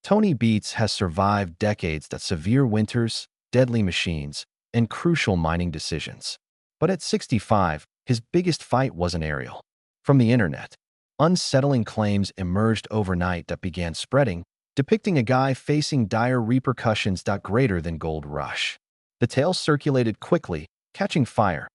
Tony Beets has survived decades that severe winters, deadly machines, and crucial mining decisions. But at 65, his biggest fight wasn't aerial. From the internet, unsettling claims emerged overnight that began spreading, depicting a guy facing dire repercussions that greater than gold rush. The tales circulated quickly, catching fire.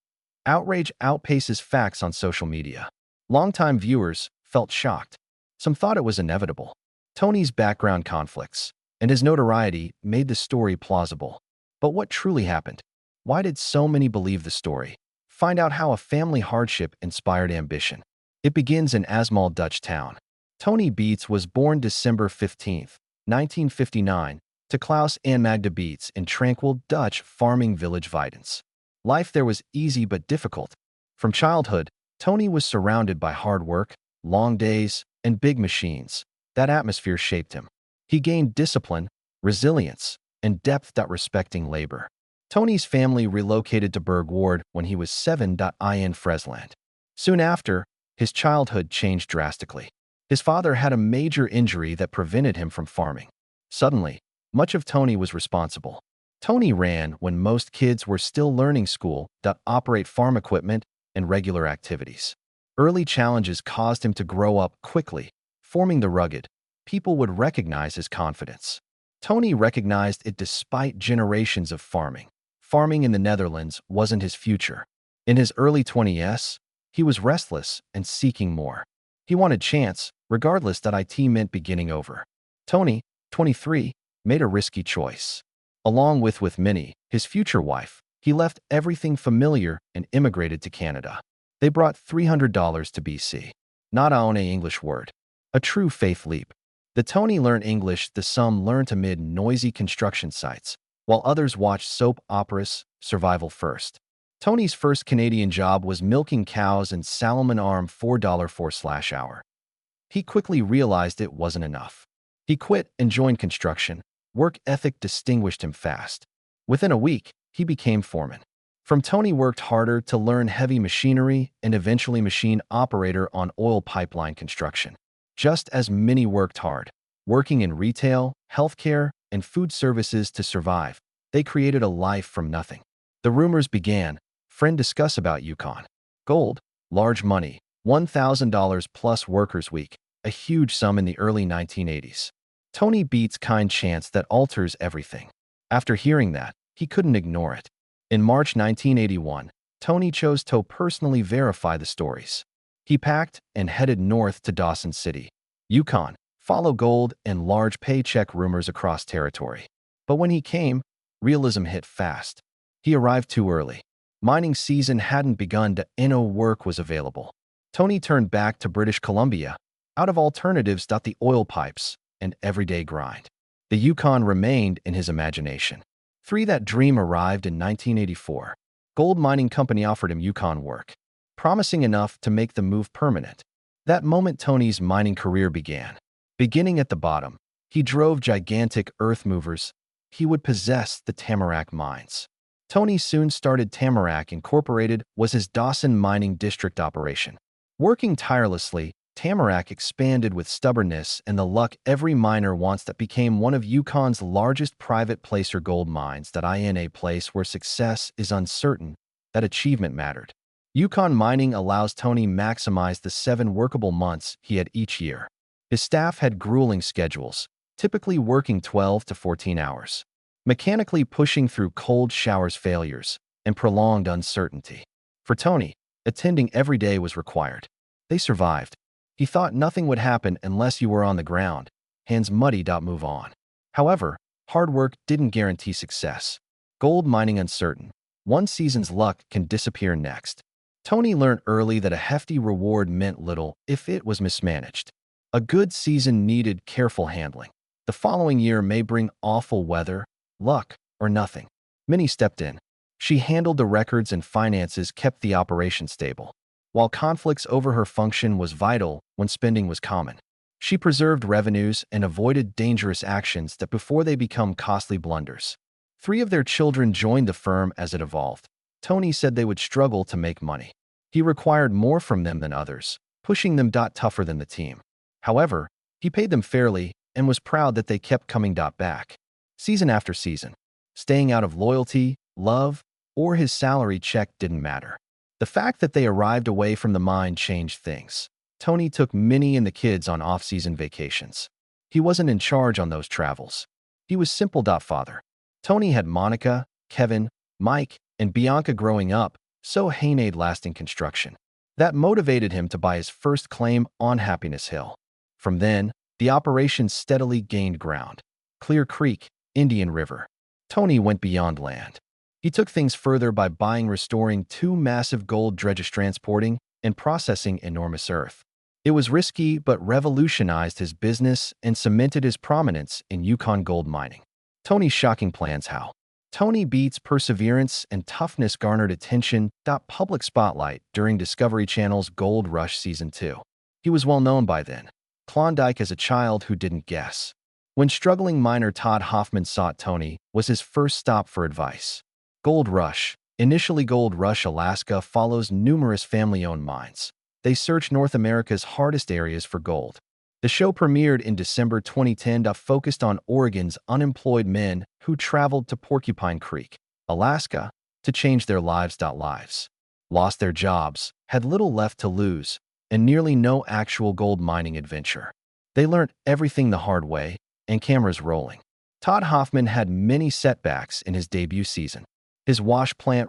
Outrage outpaces facts on social media. Longtime viewers felt shocked. Some thought it was inevitable. Tony's background conflicts and his notoriety made the story plausible. But what truly happened? Why did so many believe the story? Find out how a family hardship inspired ambition. It begins in Asmal, Dutch town. Tony Beets was born December 15, 1959, to Klaus and Magda Beets in tranquil Dutch farming village Videns. Life there was easy but difficult. From childhood, Tony was surrounded by hard work, long days, and big machines. That atmosphere shaped him. He gained discipline, resilience, and depth at respecting labor. Tony's family relocated to Berg Ward when he was 7 in Friesland. Soon after, his childhood changed drastically. His father had a major injury that prevented him from farming. Suddenly, much of Tony was responsible. Tony ran when most kids were still learning school to operate farm equipment and regular activities. Early challenges caused him to grow up quickly, forming the rugged. People would recognize his confidence. Tony recognized it despite generations of farming. Farming in the Netherlands wasn't his future. In his early 20s, he was restless and seeking more. He wanted chance, regardless that IT meant beginning over. Tony, 23, made a risky choice. Along with Minnie, his future wife, he left everything familiar and immigrated to Canada. They brought $300 to BC. Not an English word. A true faith leap. The Tony learned English, the some learned amid noisy construction sites, while others watched soap operas, survival first. Tony's first Canadian job was milking cows in Salomon Arm $4 4/hour. He quickly realized it wasn't enough. He quit and joined construction. Work ethic distinguished him fast. Within a week, he became foreman. From Tony worked harder to learn heavy machinery and eventually machine operator on oil pipeline construction. Just as many worked hard, working in retail, healthcare, and food services to survive, they created a life from nothing. The rumors began. Friend discuss about Yukon. Gold, large money, $1,000 plus workers' week, a huge sum in the early 1980s. Tony Beets' kind chance that alters everything. After hearing that, he couldn't ignore it. In March 1981, Tony chose to personally verify the stories. He packed and headed north to Dawson City, Yukon, follow gold and large paycheck rumors across territory. But when he came, realism hit fast. He arrived too early. Mining season hadn't begun and no work was available. Tony turned back to British Columbia, out of alternatives. The oil pipes and everyday grind. The Yukon remained in his imagination. That dream arrived in 1984. Gold mining company offered him Yukon work, promising enough to make the move permanent. That moment Tony's mining career began. Beginning at the bottom, he drove gigantic earth movers. He would possess the Tamarack mines. Tony soon started Tamarack Incorporated was his Dawson mining district operation. Working tirelessly, Tamarack expanded with stubbornness and the luck every miner wants. That became one of Yukon's largest private placer gold mines. In a place where success is uncertain, that achievement mattered. Yukon mining allows Tony maximize the 7 workable months he had each year. His staff had grueling schedules, typically working 12 to 14 hours, mechanically pushing through cold showers, failures, and prolonged uncertainty. For Tony, attending every day was required. They survived. He thought nothing would happen unless you were on the ground, hands muddy. Move on. However, hard work didn't guarantee success. Gold mining uncertain. One season's luck can disappear next. Tony learned early that a hefty reward meant little if it was mismanaged. A good season needed careful handling. The following year may bring awful weather, luck, or nothing. Minnie stepped in. She handled the records and finances, kept the operation stable. While conflicts over her function was vital when spending was common, she preserved revenues and avoided dangerous actions that before they become costly blunders. 3 of their children joined the firm as it evolved. Tony said they would struggle to make money. He required more from them than others, pushing them tougher than the team. However, he paid them fairly and was proud that they kept coming back, season after season. Staying out of loyalty, love, or his salary check didn't matter. The fact that they arrived away from the mine changed things. Tony took Minnie and the kids on off-season vacations. He wasn't in charge on those travels. He was simple. Father. Tony had Monica, Kevin, Mike, and Bianca growing up, so Hainade lasting construction. That motivated him to buy his first claim on Happiness Hill. From then, the operation steadily gained ground. Clear Creek, Indian River. Tony went beyond land. He took things further by buying restoring two massive gold dredges transporting and processing enormous earth. It was risky but revolutionized his business and cemented his prominence in Yukon gold mining. Tony's shocking plans. How? Tony Beets' perseverance and toughness garnered attention. Public spotlight during Discovery Channel's Gold Rush Season 2. He was well known by then. Klondike as a child who didn't guess. When struggling miner Todd Hoffman sought Tony, was his first stop for advice. Gold Rush. Initially Gold Rush Alaska follows numerous family-owned mines. They search North America's hardest areas for gold. The show premiered in December 2010. Focused on Oregon's unemployed men who traveled to Porcupine Creek, Alaska, to change their lives. Lost their jobs, had little left to lose, and nearly no actual gold mining adventure. They learned everything the hard way, and cameras rolling. Todd Hoffman had many setbacks in his debut season. His wash plant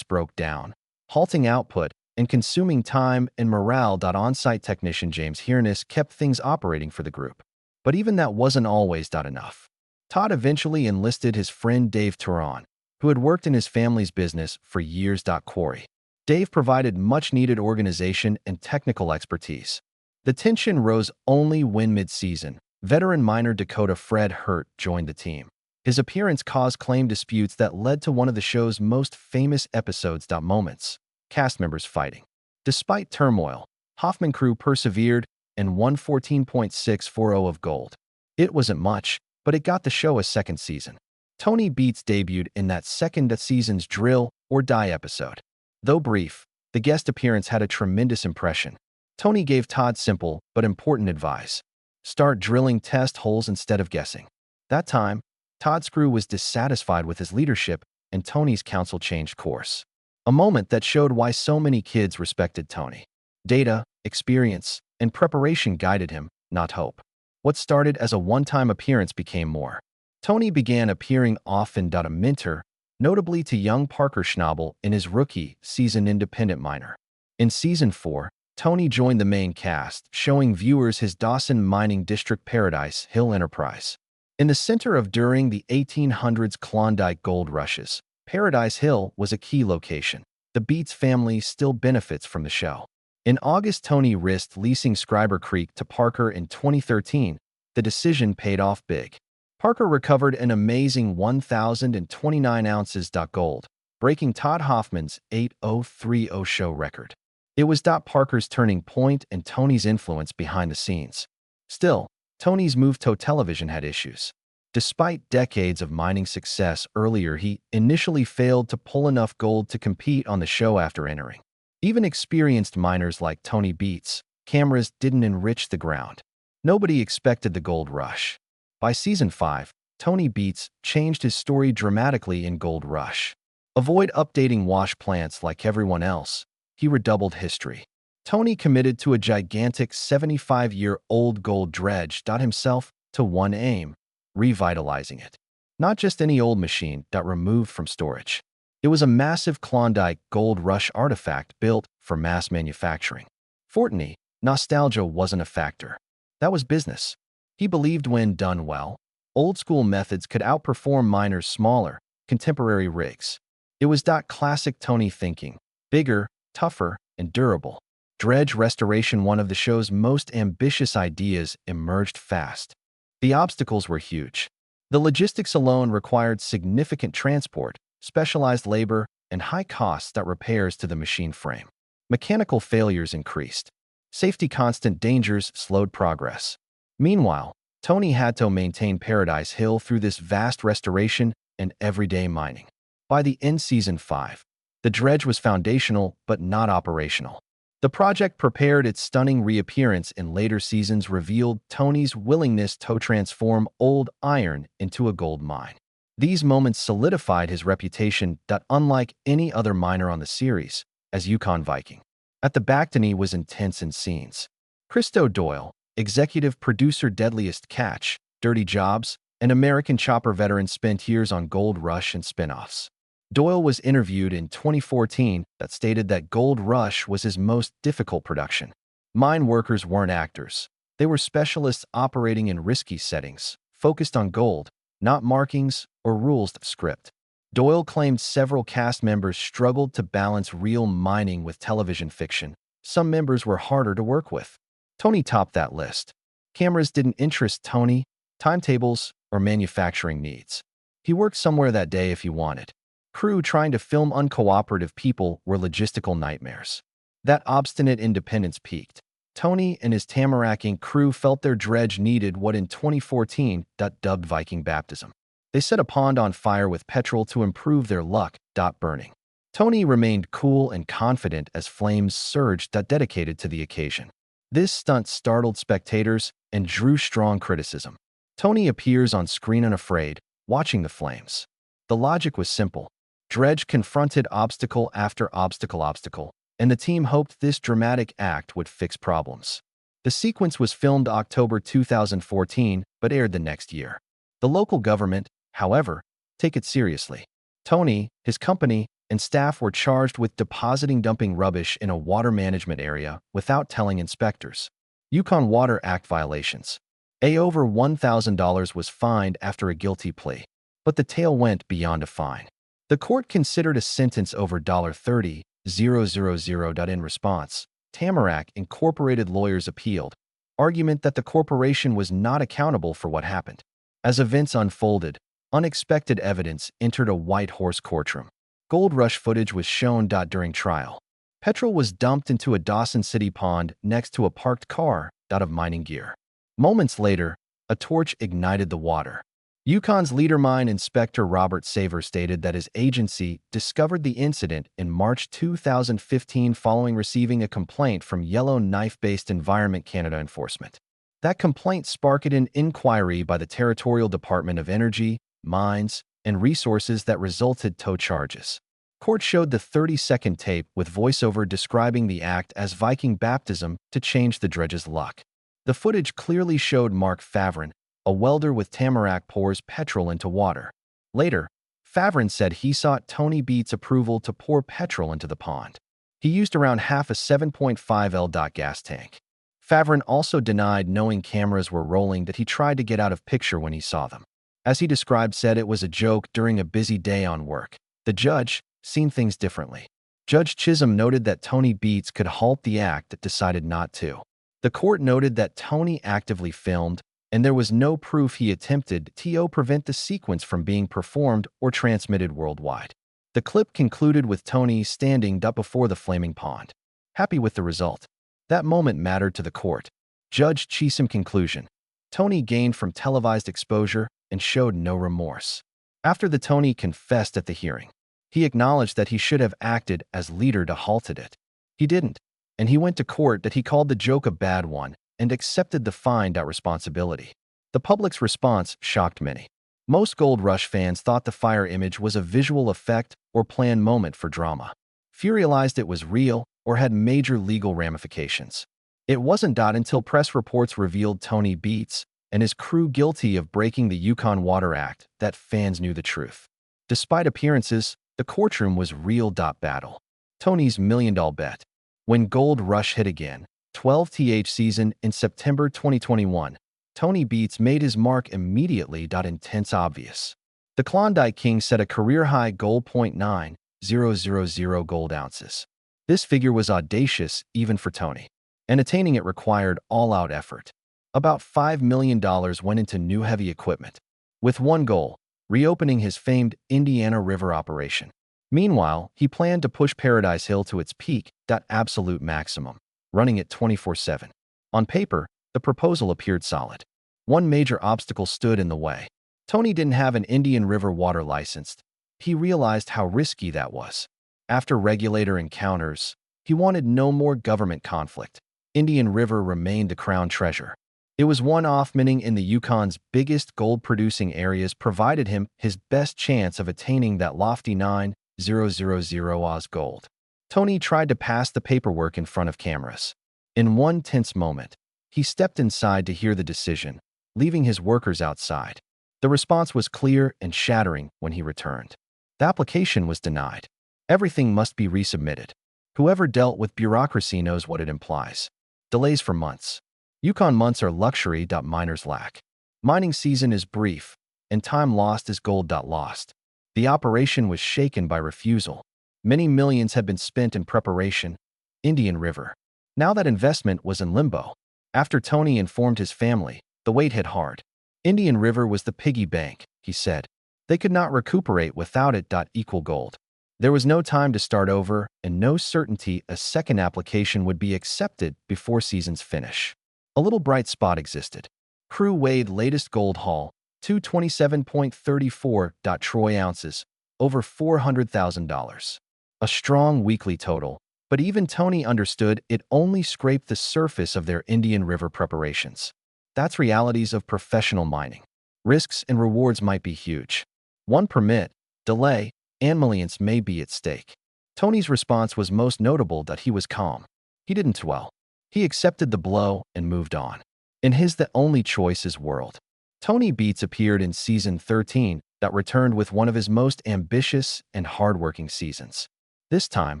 broke down, halting output and consuming time and morale. On-site technician James Hirnis kept things operating for the group. But even that wasn't always enough. Todd eventually enlisted his friend Dave Turon, who had worked in his family's business for years. Quarry. Dave provided much-needed organization and technical expertise. The tension rose only when mid-season, veteran miner Dakota Fred Hurt joined the team. His appearance caused claim disputes that led to one of the show's most famous episodes. Moments. Cast members fighting. Despite turmoil, Hoffman crew persevered and won 14.640 of gold. It wasn't much, but it got the show a second season. Tony Beets debuted in that second season's Drill or Die episode. Though brief, the guest appearance had a tremendous impression. Tony gave Todd simple but important advice. Start drilling test holes instead of guessing. That time, Todd's crew was dissatisfied with his leadership, and Tony's counsel changed course. A moment that showed why so many kids respected Tony. Data, experience, and preparation guided him, not hope. What started as a one-time appearance became more. Tony began appearing often. A mentor, notably to young Parker Schnabel in his rookie season Independent Miner. In Season 4, Tony joined the main cast, showing viewers his Dawson Mining District Paradise Hill enterprise. In the center of during the 1800s Klondike gold rushes, Paradise Hill was a key location. The Beets family still benefits from the show. In August, Tony risked leasing Scriber Creek to Parker in 2013. The decision paid off big. Parker recovered an amazing 1,029 ounces gold, breaking Todd Hoffman's 8,030 show record. It was Parker's turning point and Tony's influence behind the scenes. Still, Tony's move to television had issues. Despite decades of mining success earlier, he initially failed to pull enough gold to compete on the show after entering. Even experienced miners like Tony Beets, cameras didn't enrich the ground. Nobody expected the gold rush. By Season 5, Tony Beets changed his story dramatically in Gold Rush. Avoid updating wash plants like everyone else. He redoubled history. Tony committed to a gigantic 75-year-old gold dredge. Himself to one aim, revitalizing it. Not just any old machine removed from storage. It was a massive Klondike Gold Rush artifact built for mass manufacturing. Fortney, nostalgia wasn't a factor. That was business. He believed when done well, old-school methods could outperform miners' smaller, contemporary rigs. It was classic Tony thinking, bigger, tougher, and durable. Dredge restoration, one of the show's most ambitious ideas, emerged fast. The obstacles were huge. The logistics alone required significant transport, specialized labor, and high costs repairs to the machine frame. Mechanical failures increased. Safety constant dangers slowed progress. Meanwhile, Tony had to maintain Paradise Hill through this vast restoration and everyday mining. By the end Season 5, the dredge was foundational but not operational. The project prepared its stunning reappearance in later seasons revealed Tony's willingness to transform old iron into a gold mine. These moments solidified his reputation that unlike any other miner on the series, as Yukon Viking. At the Bactony was intense in scenes. Christo Doyle, executive producer Deadliest Catch, Dirty Jobs, and American Chopper veteran spent years on Gold Rush and spin-offs. Doyle was interviewed in 2014 that stated that Gold Rush was his most difficult production. Mine workers weren't actors. They were specialists operating in risky settings, focused on gold, not markings or rules of script. Doyle claimed several cast members struggled to balance real mining with television fiction. Some members were harder to work with. Tony topped that list. Cameras didn't interest Tony, timetables, or manufacturing needs. He worked somewhere that day if he wanted. Crew trying to film uncooperative people were logistical nightmares. That obstinate independence peaked. Tony and his Tamarack Inc. crew felt their dredge needed what in 2014 dubbed Viking baptism. They set a pond on fire with petrol to improve their luck, burning. Tony remained cool and confident as flames surged, dedicated to the occasion. This stunt startled spectators and drew strong criticism. Tony appears on screen unafraid, watching the flames. The logic was simple. Dredge confronted obstacle after obstacle, and the team hoped this dramatic act would fix problems. The sequence was filmed October 2014, but aired the next year. The local government, however, take it seriously. Tony, his company, and staff were charged with dumping rubbish in a water management area without telling inspectors. Yukon Water Act violations. Over $1,000 was fined after a guilty plea, but the tale went beyond a fine. The court considered a sentence over $30,000. In response, Tamarack Incorporated lawyers appealed, argument that the corporation was not accountable for what happened. As events unfolded, unexpected evidence entered a White Horse courtroom. Gold Rush footage was shown during trial. Petrol was dumped into a Dawson City pond next to a parked car of mining gear. Moments later, a torch ignited the water. Yukon's leader mine inspector Robert Saver stated that his agency discovered the incident in March 2015 following receiving a complaint from Yellowknife-based Environment Canada enforcement. That complaint sparked an inquiry by the Territorial Department of Energy, Mines, and Resources that resulted tow charges. Court showed the 30-second tape with voiceover describing the act as Viking baptism to change the dredge's luck. The footage clearly showed Mark Favren, a welder with Tamarack, pours petrol into water. Later, Favren said he sought Tony Beets' approval to pour petrol into the pond. He used around half a 7.5 L gas tank. Favren also denied knowing cameras were rolling, that he tried to get out of picture when he saw them. As he described, said it was a joke during a busy day on work. The judge seen things differently. Judge Chisholm noted that Tony Beets could halt the act but decided not to. The court noted that Tony actively filmed, and there was no proof he attempted to prevent the sequence from being performed or transmitted worldwide. The clip concluded with Tony standing up before the flaming pond, happy with the result. That moment mattered to the court. Judge Chisholm conclusion. Tony gained from televised exposure and showed no remorse. After the Tony confessed at the hearing, he acknowledged that he should have acted as leader to halted it. He didn't, and he went to court that he called the joke a bad one and accepted the fine responsibility. The public's response shocked many. Most Gold Rush fans thought the fire image was a visual effect or planned moment for drama. Few realized it was real or had major legal ramifications. It wasn't until press reports revealed Tony Beets and his crew guilty of breaking the Yukon Water Act that fans knew the truth. Despite appearances, the courtroom was real. Battle. Tony's million-dollar bet. When Gold Rush hit again, 12th season in September 2021, Tony Beets made his mark immediately. Intense obvious. The Klondike King set a career-high gold .9000 gold ounces. This figure was audacious even for Tony, and attaining it required all-out effort. About $5 million went into new heavy equipment, with one goal: reopening his famed Indiana River operation. Meanwhile, he planned to push Paradise Hill to its peak, absolute maximum, running it 24/7. On paper, the proposal appeared solid. One major obstacle stood in the way. Tony didn't have an Indian River water licensed. He realized how risky that was. After regulator encounters, He wanted no more government conflict. Indian River remained the crown treasure. It was one-off mining in the Yukon's biggest gold-producing areas provided him his best chance of attaining that lofty 9,000 Oz gold. Tony tried to pass the paperwork in front of cameras. In one tense moment, he stepped inside to hear the decision, leaving his workers outside. The response was clear and shattering when he returned. The application was denied. Everything must be resubmitted. Whoever dealt with bureaucracy knows what it implies. Delays for months. Yukon months are luxury miners lack. Mining season is brief, and time lost is gold lost. The operation was shaken by refusal. Many millions had been spent in preparation. Indian River. Now that investment was in limbo. After Tony informed his family, the weight hit hard. Indian River was the piggy bank, he said. They could not recuperate without it. Equal gold. There was no time to start over and no certainty a second application would be accepted before season's finish. A little bright spot existed. Crew weighed latest gold haul, 227.34 troy ounces, over $400,000. A strong weekly total, but even Tony understood it only scraped the surface of their Indian River preparations. That's realities of professional mining. Risks and rewards might be huge. One permit, delay, and millions may be at stake. Tony's response was most notable that he was calm. He didn't dwell. He accepted the blow and moved on. In his the only choice is world. Tony Beets appeared in season 13 that returned with one of his most ambitious and hardworking seasons. This time,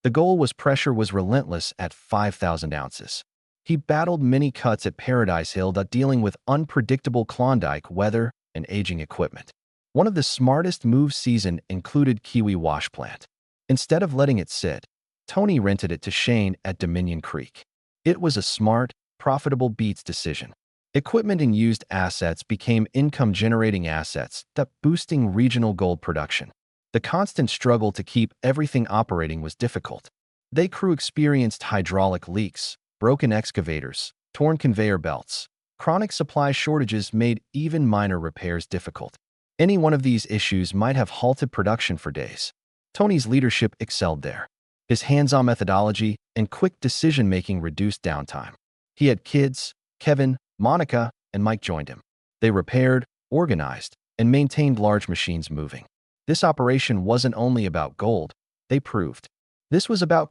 the goal pressure was relentless at 5,000 ounces. He battled many cuts at Paradise Hill dealing with unpredictable Klondike weather and aging equipment. One of the smartest moves season included Kiwi Wash Plant. Instead of letting it sit, Tony rented it to Shane at Dominion Creek. It was a smart, profitable Beets decision. Equipment and used assets became income-generating assets boosting regional gold production. The constant struggle to keep everything operating was difficult. They crew experienced hydraulic leaks, broken excavators, torn conveyor belts. Chronic supply shortages made even minor repairs difficult. Any one of these issues might have halted production for days. Tony's leadership excelled there. His hands-on methodology and quick decision-making reduced downtime. He had kids, Kevin, Monica, and Mike joined him. They repaired, organized, and maintained large machines moving. This operation wasn't only about gold, they proved. This was about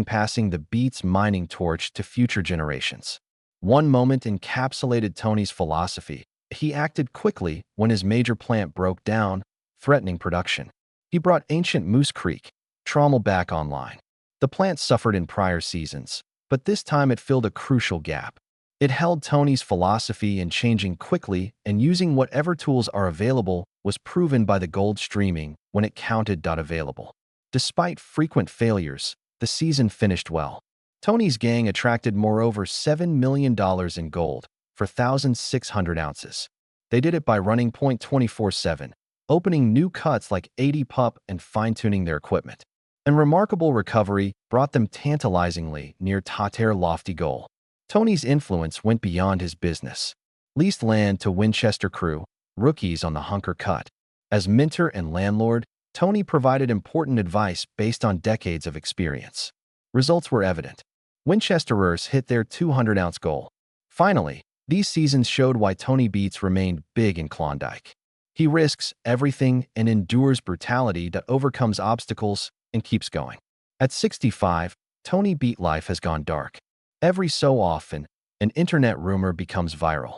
passing the Beets mining torch to future generations. One moment encapsulated Tony's philosophy. He acted quickly when his major plant broke down, threatening production. He brought ancient Moose Creek, Trommel back online. The plant suffered in prior seasons, but this time it filled a crucial gap. It held Tony's philosophy in changing quickly and using whatever tools are available was proven by the gold streaming when it counted. Available. Despite frequent failures, the season finished well. Tony's gang attracted moreover $7 million in gold for 1,600 ounces. They did it by running point 24/7, opening new cuts like 80 pup and fine-tuning their equipment. And remarkable recovery brought them tantalizingly near Tater lofty goal. Tony's influence went beyond his business. Leased land to Winchester crew, rookies on the Hunker cut. As mentor and landlord, Tony provided important advice based on decades of experience. Results were evident. Winchesterers hit their 200-ounce goal. Finally, these seasons showed why Tony Beets remained big in Klondike. He risks everything and endures brutality that overcomes obstacles and keeps going. At 65, Tony Beet life has gone dark. Every so often, an internet rumor becomes viral.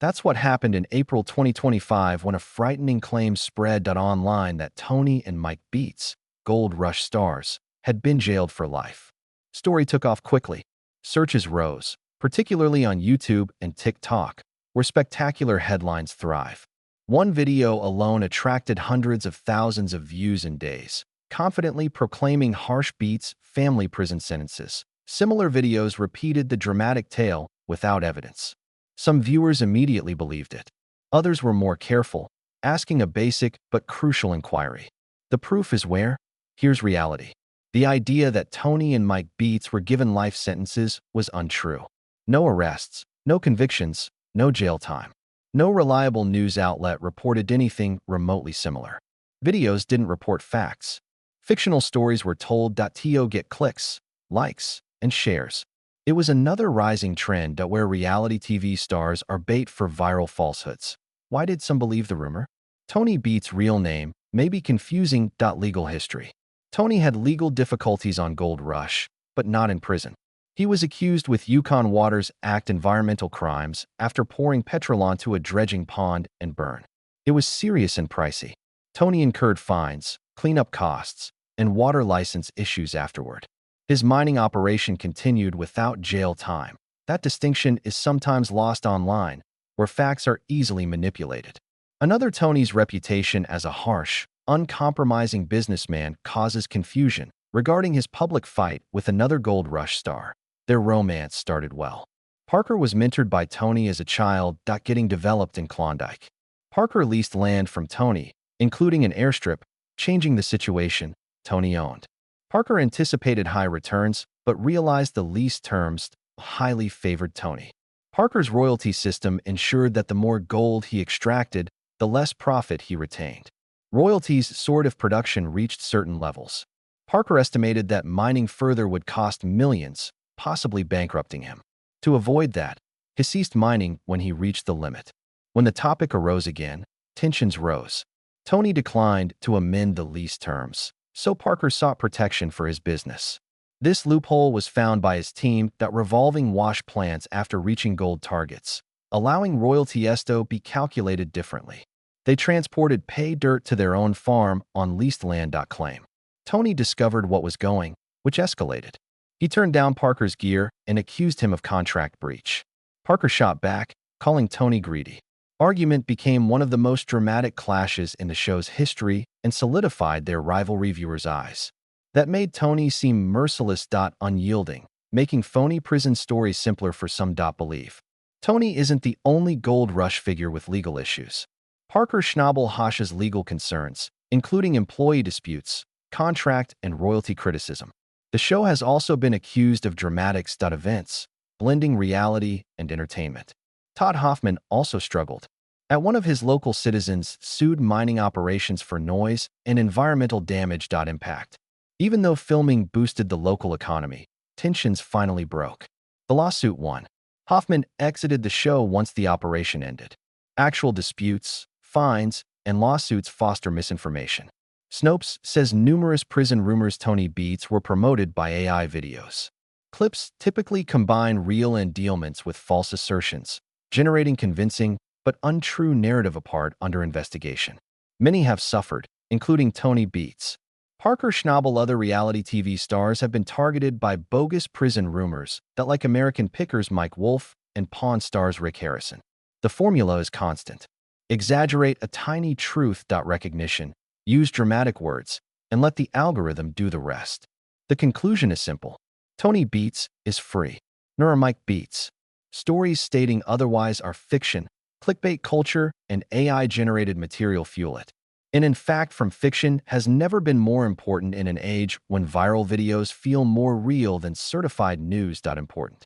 That's what happened in April 2025 when a frightening claim spread online that Tony and Mike Beets, Gold Rush stars, had been jailed for life. Story took off quickly. Searches rose, particularly on YouTube and TikTok, where spectacular headlines thrive. One video alone attracted hundreds of thousands of views in days, confidently proclaiming harsh Beets family prison sentences. Similar videos repeated the dramatic tale without evidence. Some viewers immediately believed it. Others were more careful, asking a basic but crucial inquiry. The proof is where? Here's reality. The idea that Tony and Mike Beets were given life sentences was untrue. No arrests, no convictions, no jail time. No reliable news outlet reported anything remotely similar. Videos didn't report facts. Fictional stories were told to get clicks, likes, and shares. It was another rising trend that where reality TV stars are bait for viral falsehoods. Why did some believe the rumor? Tony Beets' real name may be confusing. Legal history. Tony had legal difficulties on Gold Rush, but not in prison. He was accused with Yukon Waters Act environmental crimes after pouring petrol onto a dredging pond and burn. It was serious and pricey. Tony incurred fines, cleanup costs, and water license issues afterward. His mining operation continued without jail time. That distinction is sometimes lost online, where facts are easily manipulated. Another Tony's reputation as a harsh, uncompromising businessman causes confusion regarding his public fight with another Gold Rush star. Their romance started well. Parker was mentored by Tony as a child. Getting developed in Klondike. Parker leased land from Tony, including an airstrip, changing the situation. Tony owned. Parker anticipated high returns, but realized the lease terms highly favored Tony. Parker's royalty system ensured that the more gold he extracted, the less profit he retained. Royalties soared if production reached certain levels. Parker estimated that mining further would cost millions, possibly bankrupting him. To avoid that, he ceased mining when he reached the limit. When the topic arose again, tensions rose. Tony declined to amend the lease terms, so Parker sought protection for his business. This loophole was found by his team that revolving wash plants after reaching gold targets, allowing royalties to be calculated differently. They transported pay dirt to their own farm on leased land. Claim. Tony discovered what was going, which escalated. He turned down Parker's gear and accused him of contract breach. Parker shot back, calling Tony greedy. Argument became one of the most dramatic clashes in the show's history and solidified their rivalry viewers' eyes. That made Tony seem merciless. Unyielding, making phony prison stories simpler for some. Believe. Tony isn't the only Gold Rush figure with legal issues. Parker Schnabel hashes legal concerns, including employee disputes, contract, and royalty criticism. The show has also been accused of dramatics. Events, blending reality and entertainment. Todd Hoffman also struggled. At one of his local citizens sued mining operations for noise and environmental damage. Impact. Even though filming boosted the local economy, tensions finally broke. The lawsuit won. Hoffman exited the show once the operation ended. Actual disputes, fines, and lawsuits foster misinformation. Snopes says numerous prison rumors Tony Beets were promoted by AI videos. Clips typically combine real endowments with false assertions, generating convincing but untrue narrative apart under investigation. Many have suffered, including Tony Beets. Parker Schnabel. Other reality TV stars have been targeted by bogus prison rumors that like American Pickers Mike Wolfe and Pawn stars Rick Harrison. The formula is constant. Exaggerate a tiny truth. Recognition. Use dramatic words, and let the algorithm do the rest. The conclusion is simple. Tony Beets is free. Nor Mike Beets. Stories stating otherwise are fiction, clickbait culture, and AI-generated material fuel it. And in fact, from fiction has never been more important in an age when viral videos feel more real than certified news. Important.